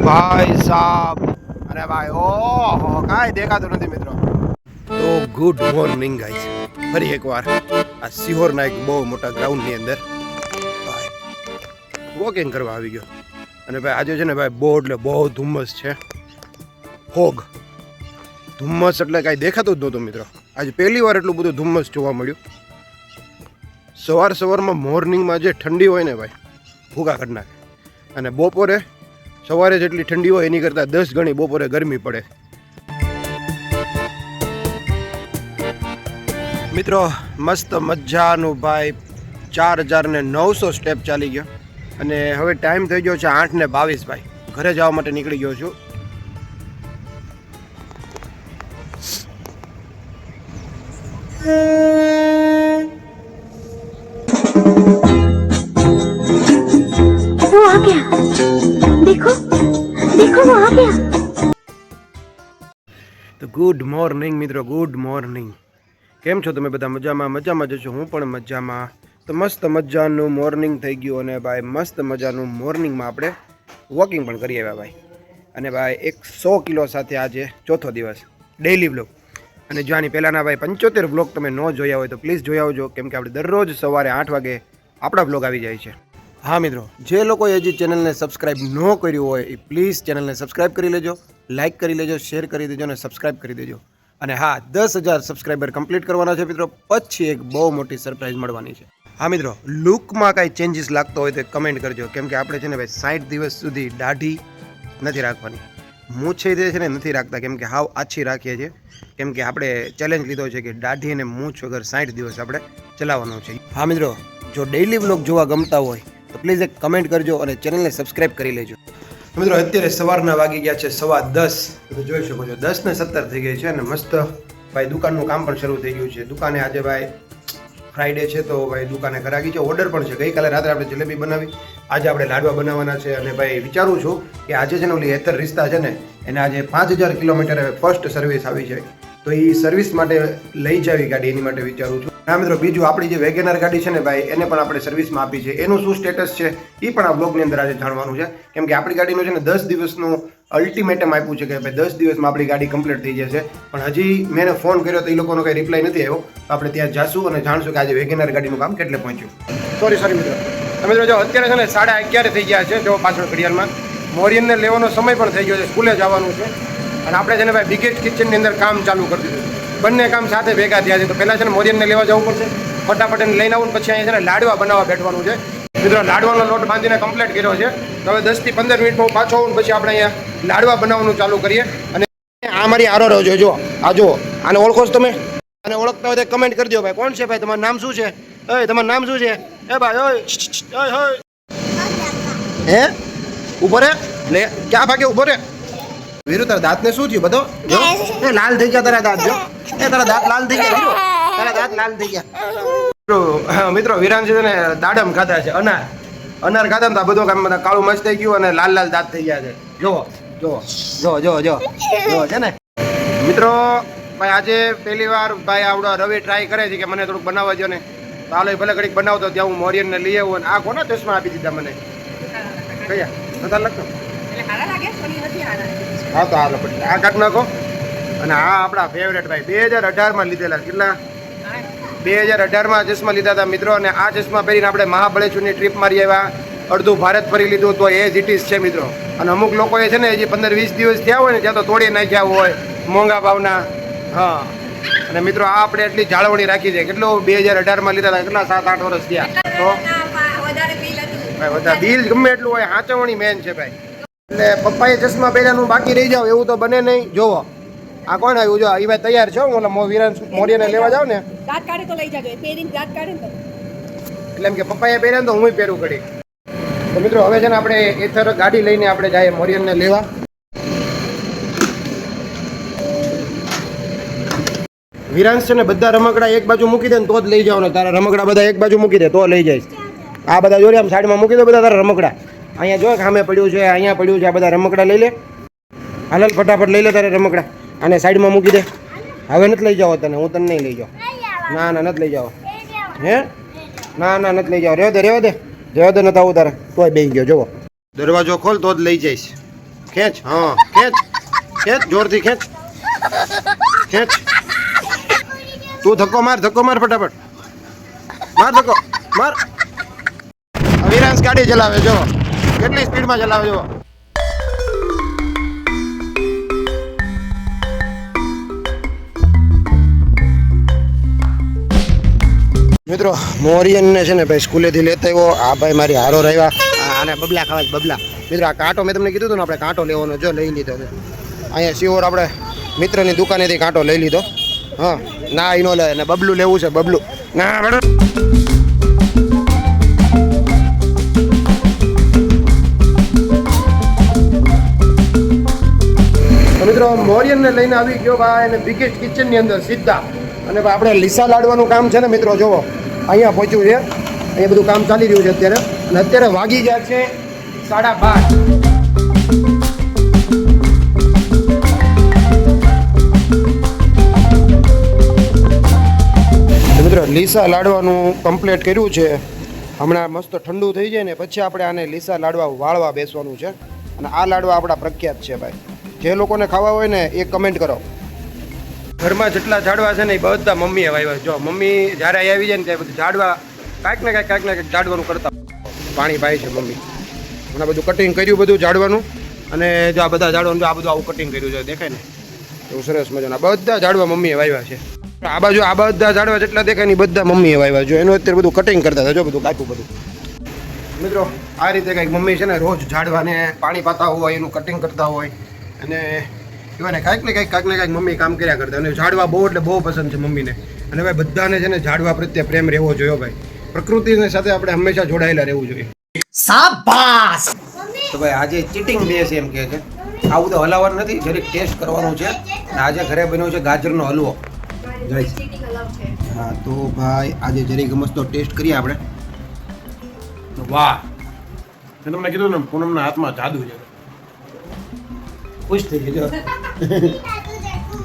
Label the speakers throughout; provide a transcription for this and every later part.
Speaker 1: ભાઈ સાહેબ અરે ભાઈ ઓહો કાંઈ દેખાતું નથી મિત્રો. તો ગુડ મોર્નિંગ ગાઈસ, ફરી એકવાર આ સિહોરના એક બહુ મોટા ગ્રાઉન્ડની અંદર ભાઈ વોકિંગ કરવા આવી ગયો. અને ભાઈ આજે છે ને ભાઈ બહુ એટલે બહુ ધુમ્મસ છે. ફોગ ધુમ્મસ એટલે કાંઈ દેખાતું જ નહોતું મિત્રો. આજે પહેલી વાર એટલું બધું ધુમ્મસ જોવા મળ્યું. સવારમાં મોર્નિંગમાં જે ઠંડી હોય ને ભાઈ ભૂકા કરી નાખે, અને બપોરે સવારે જેટલી ઠંડી હોય એની કરતાં 10 ગણી બપોરે ગરમી પડે. મિત્રો મસ્ત મજાનું ભાઈ 4900 સ્ટેપ ચાલી ગયો. અને હવે ટાઈમ થઈ ગયો છે 8:22 ભાઈ. ઘરે જવા માટે નીકળી ગયો છું.
Speaker 2: वो आ गया, देखो देखो वो आ गया.
Speaker 1: તો ગુડ મોર્નિંગ મિત્રો, ગુડ મોર્નિંગ. કેમ છો તમે બધા? મજામાં જશો? હું પણ મજામાં. તો મસ્ત મજાનું મોર્નિંગ થઈ ગયું, અને ભાઈ મસ્ત મજાનું મોર્નિંગમાં આપણે વોકિંગ પણ કરી આવ્યા ભાઈ. અને ભાઈ 100 કિલો સાથે આજે ચોથો દિવસ ડેઈલી વ્લોગ. અને જો આની પહેલાંના ભાઈ 75 વ્લોગ તમે ન જોયા હોય તો પ્લીઝ જોઈ આવજો, કેમ કે આપણે દરરોજ સવારે 8 વાગે આપણા વ્લોગ આવી જાય છે. હા મિત્રો, જે લોકોએ હજી ચેનલને સબસ્ક્રાઈબ ન કર્યું હોય એ પ્લીઝ ચેનલને સબસ્ક્રાઈબ કરી લેજો, લાઇક કરી લેજો, શેર કરી દેજો અને સબસ્ક્રાઈબ કરી દેજો. અને હા, 10,000 સબસ્ક્રાઈબર કમ્પ્લીટ કરવાના છે મિત્રો. પછી એક બહુ મોટી સરપ્રાઈઝ મળવાની છે. હા મિત્રો, લુકમાં કાંઈ ચેન્જીસ લાગતો હોય તો કમેન્ટ કરજો, કેમ કે આપણે છે ને ભાઈ 60 દિવસ સુધી દાઢી નથી રાખવાની. મૂછ છે ને નથી રાખતા, કેમ કે હાવ આછી રાખીએ છીએ. કેમ કે આપણે ચેલેન્જ લીધો છે કે દાઢી અને મૂછ વગર 60 દિવસ આપણે ચલાવવાનો છે. હા મિત્રો, જો ડેઈલી વ્લોગ જોવા ગમતા હોય તો પ્લીઝ એક કમેન્ટ કરજો અને ચેનલને સબસ્ક્રાઈબ કરી લેજો. મિત્રો અત્યારે સવારના વાગી ગયા છે 10:15. તમે જોઈ શકો છો 10:17 થઈ ગઈ છે. અને મસ્ત ભાઈ દુકાનનું કામ પણ શરૂ થઈ ગયું છે. દુકાને આજે ભાઈ ફ્રાઈડે છે તો ભાઈ દુકાને કરાવી છે. ઓર્ડર પણ છે. ગઈકાલે રાત્રે આપણે જલેબી બનાવી, આજે આપણે લાડવા બનાવવાના છે. અને ભાઈ વિચારું છું કે આજે છે ને ઓલી હેતર રિશ્તા છે ને એને આજે 5000 કિલોમીટર ફર્સ્ટ સર્વિસ આવી છે, તો એ સર્વિસ માટે લઈ જાવી ગાડી, એની માટે વિચારું છું. હા મિત્રો, બીજું આપણી જે વેગેનર ગાડી છે ને ભાઈ એને પણ આપણે સર્વિસમાં આપી છે. એનું શું સ્ટેટસ છે એ પણ આ બ્લોગની અંદર આજે જાણવાનું છે. કેમ કે આપણી ગાડીનું છે ને 10 દિવસનું અલ્ટિમેટમ આપ્યું છે કે ભાઈ 10 દિવસમાં આપણી ગાડી કમ્પ્લીટ થઈ જશે. પણ હજી મેં ફોન કર્યો તો એ લોકોનો કંઈ રિપ્લાય નથી આવ્યો. તો આપણે ત્યાં જાશું અને જાણશું કે આજે વેગેનર ગાડીનું કામ કેટલે પહોંચ્યું. સોરી મિત્રો. તમે જો અત્યારે છે ને 11:30 થઈ ગયા છે. જો પાછળ ઘડિયાળમાં મોરિયનને લેવાનો સમય પણ થઈ ગયો છે, સ્કૂલે જવાનું છે. અને આપણે છે ને ભાઈ બિગેટ કિચનની અંદર કામ ચાલુ કરી દીધું. બંને કામ સાથે ભેગા થયા છે. તો પહેલાં છે ને મોરિયનને લેવા જવું પડશે, ફટાફટ એને લઈને આવું. પછી અહીંયા છે ને લાડવા બનાવવા બેઠવાનું છે. મિત્રો લાડવાનો લોટ બાંધીને કમ્પ્લીટ કર્યો છે. તો હવે 10 થી 15 મિનિટમાં હું પાછો આવું, પછી આપણે અહીંયા લાડવા બનાવવાનું ચાલુ કરીએ. અને આ મારી આરો રહ્યો જો, આ જુઓ, આને ઓળખો છો તમે? આને ઓળખતા હોય તો કમેન્ટ કરજો ભાઈ. કોણ છે ભાઈ? તમારું નામ શું છે? તમારું નામ શું છે? એ ભાઈ ઓય હે ઉભો રે, લે ક્યાં ભાગે ઉભો રે. વીરુ તારા દાંતને શું થયું? બધો જો એ લાલ થઈ ગયા તારા દાંત. જો એ તારા દાંત લાલ થઈ ગયા વીરુ, તારા દાંત લાલ થઈ ગયા. મિત્રો વિરાન છે ને દાડમ ખાધા છે, અનાર ખાધા ને તો બધું કામ બધા કાળું મસ્ત થઈ ગયું અને લાલ દાંત થઈ ગયા છે. જો છે ને મિત્રો. ભાઈ આજે પહેલી વાર ભાઈ આવડો રવિ ટ્રાય કરે છે કે મને થોડુંક બનાવવા દો ને. તો હાલો ભલે ઘડીક બનાવતો, ત્યાં હું મોરિયનને લઈ આવું. અને આ કોના ચશ્મા આપી દીધા મને? કયા નતા લખતો? હા તો હાલો પછી આ કાઢ નાખો. અને આ આપણા ફેવરેટ ભાઈ 2018માં લીધેલા. કેટલા? 2018માં ચશ્મા લીધા હતા મિત્રો. અને આ ચશ્મા પહેરીને આપણે મહાબળેશ્વરની ટ્રીપ મારી આવ્યા. અડધું ભારત ફરી લીધું. તો એ જ ઇટ ઇઝ છે મિત્રો. અને અમુક લોકોએ છે ને હજી 15-20 દિવસ થયા હોય ને ત્યાં તો તોડી નાખ્યા હોય મોંઘા ભાવના. હા, અને મિત્રો આ આપણે એટલી જાળવણી રાખી છે. કેટલું 2018માં લીધા હતા, કેટલા 7-8 વર્ષ થયા. તો ભાઈ બધા બિલ ગમે એટલું હોય, સાચવણી મેન છે ભાઈ. એટલે પપ્પાએ ચશ્મા પહેર્યાનું બાકી રહી જાવ એવું તો બને નહીં. જોવો આ કોણ આવ્યું? જો એ ભાઈ તૈયાર છે. હું ઓલા વિરાન મોરિયને લેવા જાઉં ને
Speaker 3: દાંત કાઢે તો લઈ જાજો. એ પહેરીને દાંત કાઢે ને
Speaker 1: એટલે એમ કે પપ્પાએ પહેર્યા ને તો હું પહેરું કરી. તો મિત્રો હવે છે ને આપણે એથર ગાડી લઈને આપણે જઈએ મોરિયનને લેવા. વિરાંશ છે ને બધા રમકડા એક બાજુ મૂકી દે ને તો જ લઈ જાવ ને. તારા રમકડા બધા એક બાજુ મૂકી દે તો લઈ જઈશ. આ બધા જોડે આમ સાઈડમાં મૂકી દો બધા તારા રમકડા. અહીંયા જો સામે પડ્યું છે, અહીંયા પડ્યું છે. આ બધા રમકડા લઈ લે. હાલ ફટાફટ લઈ લે તારા રમકડા. આને સાઈડમાં મૂકી દે. હવે નથી લઈ જાવ તને, હું તને નહીં લઈ જાઉં. ના નથી લઈ જાવ. હે ના નથી લઈ જાવ. રહેવા દે નતા આવું તારે. તોય બેસી ગયો. જોવો દરવાજો ખોલ તો જ લઈ જઈશ. ખેંચ હા ખેંચ ખેંચ જોરથી ખેંચ ખેંચ તું ધક્કો માર ફટાફટ માર ધક્કો માર વિરાંશ ગાડી ચલાવે જો કેટલી સ્પીડમાં ચલાવે જો મિત્રો મોરિયનને છે ને ભાઈ સ્કૂલેથી લેતા આવ્યો આ ભાઈ મારી હારો રહ્યા આને બબલા ખાવા બબલા મિત્રો આ કાંટો મેં તમને કીધું હતું ને આપણે કાંટો લેવાનો જો લઈ લીધો છે અહીંયા શિવર આપણે મિત્રની દુકાનેથી કાંટો લઈ લીધો હા ના એનો લે ને બબલું લેવું છે બબલું ના મેડમ મિત્રો મોરિયનને લઈને આવી ગયો ભાઈ અને બિગેસ્ટ કિચનની અંદર સીધા અને આપણે લીસા લાડવાનું કામ છે ને મિત્રો જોવો અહીંયા પહોંચ્યું છે અહીંયા બધું કામ ચાલી રહ્યું છે અત્યારે અને અત્યારે વાગી ગયા છે 12:30 મિત્રો લીસા લાડવાનું કમ્પ્લીટ કર્યું છે હમણાં મસ્ત ઠંડુ થઈ જાય ને પછી આપણે આને લીસા લાડવા વાળવા બેસવાનું છે અને આ લાડવા આપણા પ્રખ્યાત છે ભાઈ જે લોકોને ખાવા હોય ને એ કમેન્ટ કરો ઘરમાં જેટલા ઝાડવા છે ને એ બધા મમ્મીએ વાવ્યા જો મમ્મી જ્યારે અહીં આવી જાય ને ત્યારે બધું ઝાડવા કાંઈક ને કાંઈક ઝાડવાનું કરતા પાણી પાય છે મમ્મી હમણાં બધું કટિંગ કર્યું બધું ઝાડવાનું અને જો આ બધા ઝાડવાનું જો આ બધું આવું કટિંગ કર્યું છે દેખાય ને એવું સરસ મજાના બધા ઝાડવા મમ્મીએ વાવ્યા છે આ બાજુ આ બધા ઝાડવા જેટલા દેખાય ને બધા મમ્મીએ વાવ્યા જો એનું અત્યારે બધું કટિંગ કરતા હતા જો બધું કાપ્યું બધું મિત્રો આ રીતે કંઈક મમ્મી છે ને રોજ ઝાડવાને પાણી પાતા હોય એનું કટિંગ કરતા હોય અને એવાને કાંઈક ને કાંઈક મમ્મી કામ કર્યા કરતા અને ઝાડવા બહુ એટલે બહુ પસંદ છે મમ્મીને અને ભાઈ બધાને છે ને ઝાડવા પ્રત્યે પ્રેમ રહેવો જોઈએ ભાઈ પ્રકૃતિની સાથે આપણે હંમેશા જોડાયેલા રહેવું જોઈએ શાબાશ તો ભાઈ આજે ચીટિંગ ડે છે એમ કહે છે આવું તો હલાવવાનું નથી જરીક ટેસ્ટ કરવાનું છે આજે ઘરે બન્યો છે ગાજરનો હલવો હા તો ભાઈ આજે જરીક મસ્ત ટેસ્ટ કરીએ આપણે વાહ મેં તમને કીધું ને પૂનમના હાથમાં જાદુ છે ખુશ થઈ ગયો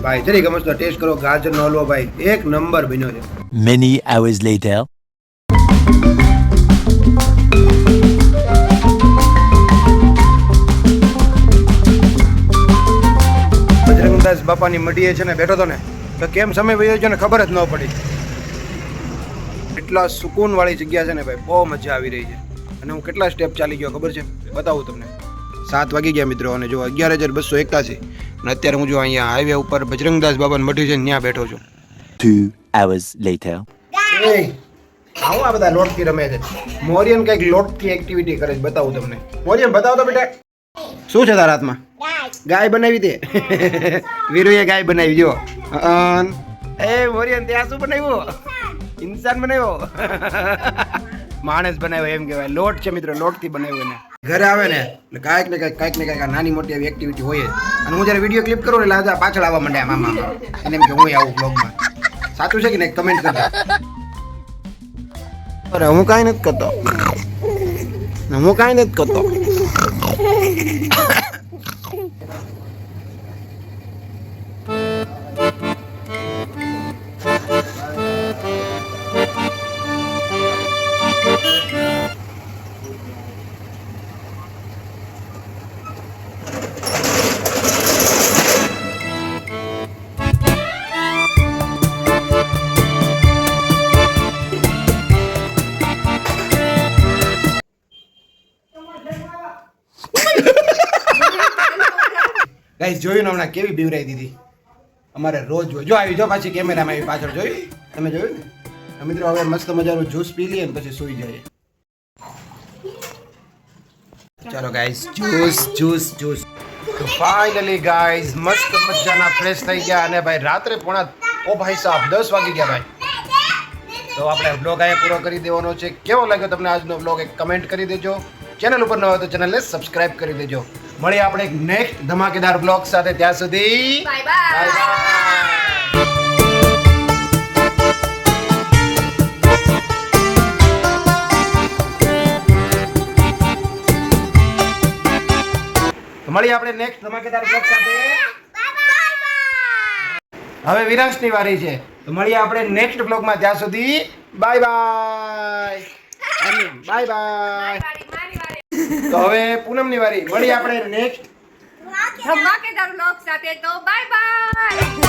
Speaker 1: ભાઈ જરીક મસ્ત ટેસ્ટ કરો ગાજરનો હલવો ભાઈ એક નંબર બન્યો છે
Speaker 4: Many hours later.
Speaker 1: બજરંગદાસ બાપાની મઢીએ છે ને બેઠો તો ને તો કેમ સમય વયો છે ને ખબર જ ન પડી એટલા સુકૂન વાળી જગ્યા છે ને ભાઈ બહુ મજા આવી રહી છે અને હું કેટલા સ્ટેપ ચાલી ગયો ખબર છે બતાવું તમને 7 વાગી ગયા મિત્રો અને જો 11,281 અને અત્યારે હું જો અહીંયા હાઈવે ઉપર બજરંગદાસ બાપાની મઢી છે ત્યાં બેઠો છું
Speaker 4: 2 hours later.
Speaker 1: આવું આ બધા લોટથી રમે છે મોરિયન કંઈક લોટથી એક્ટિવિટી કરે છે બતાવું તમને મોરિયન બતાવો તો બેટા શું છે તારા હાથમાં ગાય બનાવી દે વીરુએ ગાય બનાવી જો એ મોરિયન ત્યાં શું બનાવ્યું ઇન્સાન બનાવ્યો માણસ બનાવ્યો એમ કહેવાય લોટ છે મિત્રો લોટથી બનાવ્યો એને ઘરે આવે ને એટલે કાંઈક ને કાંઈક નાની મોટી આવી એક્ટિવિટી હોય જ અને હું જ્યારે વિડીયો ક્લિપ કરું એટલે પાછળ આવવા માંડે મામા એને એમ કે હું આવું બ્લોગમાં સાચું છે કે નહીં કમેન્ટ કરજો અરે હું કાંઈ નથી કરતો ગાઈસ જોયું ને હમણાં કેવી બીવરાઈ દીધી અમારે રોજ જો આવી જો પાછી કેમેરામાં આવી પાછળ જોયું તમે જોયું ને મિત્રો હવે મસ્ત મજાનું જ્યુસ પી લઈએ ને પછી સૂઈ જઈએ ચાલો ગાઈસ જ્યુસ તો ફાઇનલી ગાઈસ મસ્ત મજાના ફ્રેશ થઈ ગયા અને ભાઈ રાત્રે ઓ ભાઈ સાહેબ 10 વાગી ગયા ભાઈ તો આપણે બ્લોગ અહીંયા પૂરો કરી દેવાનો છે કેવો લાગ્યો તમને આજનો બ્લોગ એક કમેન્ટ કરી દેજો ચેનલ ઉપર ન હોય તો ચેનલને સબસ્ક્રાઇબ કરી દેજો મળીએ આપણે એક નેક્સ્ટ ધમાકેદાર બ્લોગ સાથે ત્યાં સુધી
Speaker 3: બાય બાય
Speaker 1: તો મળીએ આપણે નેક્સ્ટ ધમાકેદાર બ્લોગ સાથે હવે વિરાંશની વારી છે તો મળીએ આપણે નેક્સ્ટ બ્લોગમાં ત્યાં સુધી બાય બાય
Speaker 3: મારી વારી
Speaker 1: તો હવે પૂનમની વારી મળીએ આપણે નેક્સ્ટ
Speaker 3: ધમાકેદાર વ્લોગ સાથે. તો બાય બાય.